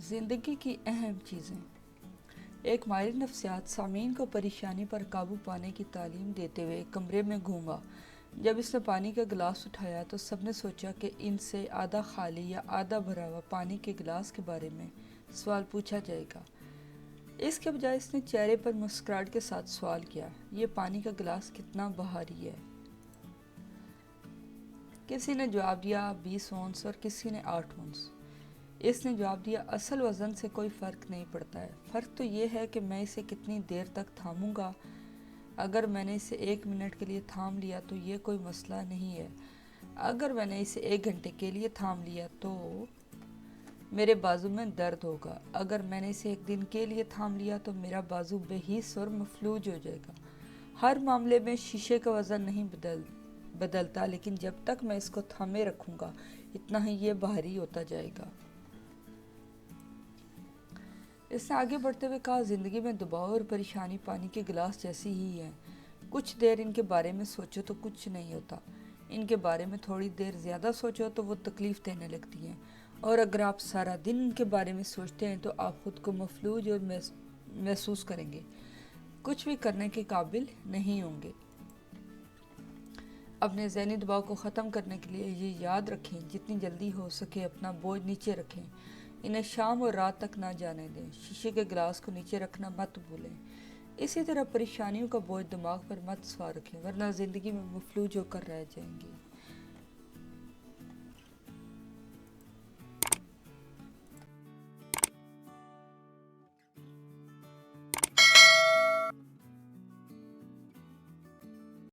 زندگی کی اہم چیزیں۔ ایک ماہر نفسیات سامعین کو پریشانی پر قابو پانے کی تعلیم دیتے ہوئے کمرے میں گھوما۔ جب اس نے پانی کا گلاس اٹھایا تو سب نے سوچا کہ ان سے آدھا خالی یا آدھا بھرا ہوا پانی کے گلاس کے بارے میں سوال پوچھا جائے گا۔ اس کے بجائے اس نے چہرے پر مسکراہٹ کے ساتھ سوال کیا، یہ پانی کا گلاس کتنا بھاری ہے؟ کسی نے جواب دیا 20 اونس اور کسی نے 8 اونس۔ اس نے جواب دیا اصل وزن سے کوئی فرق نہیں پڑتا ہے، فرق تو یہ ہے کہ میں اسے کتنی دیر تک تھاموں گا۔ اگر میں نے اسے 1 منٹ کے لیے تھام لیا تو یہ کوئی مسئلہ نہیں ہے، اگر میں نے اسے 1 گھنٹے کے لیے تھام لیا تو میرے بازو میں درد ہوگا، اگر میں نے اسے 1 دن کے لیے تھام لیا تو میرا بازو بے حس اور مفلوج ہو جائے گا۔ ہر معاملے میں شیشے کا وزن نہیں بدلتا، لیکن جب تک میں اس کو تھامے رکھوں گا اتنا ہی یہ بھاری ہوتا جائے گا۔ اس نے آگے بڑھتے ہوئے کہا، زندگی میں دباؤ اور پریشانی پانی کے گلاس جیسی ہی ہے۔ کچھ دیر ان کے بارے میں سوچو تو کچھ نہیں ہوتا، ان کے بارے میں تھوڑی دیر زیادہ سوچو تو وہ تکلیف دینے لگتی ہیں، اور اگر آپ سارا دن ان کے بارے میں سوچتے ہیں تو آپ خود کو مفلوج اور محسوس کریں گے، کچھ بھی کرنے کے قابل نہیں ہوں گے۔ اپنے ذہنی دباؤ کو ختم کرنے کے لیے یہ یاد رکھیں، جتنی جلدی ہو سکے اپنا بوجھ نیچے رکھیں، انہیں شام اور رات تک نہ جانے دیں، شیشے کے گلاس کو نیچے رکھنا مت بھولیں۔ اسی طرح پریشانیوں کا بوجھ دماغ پر مت سوار رکھیں، ورنہ زندگی میں مفلوج ہو کر رہ جائیں گے۔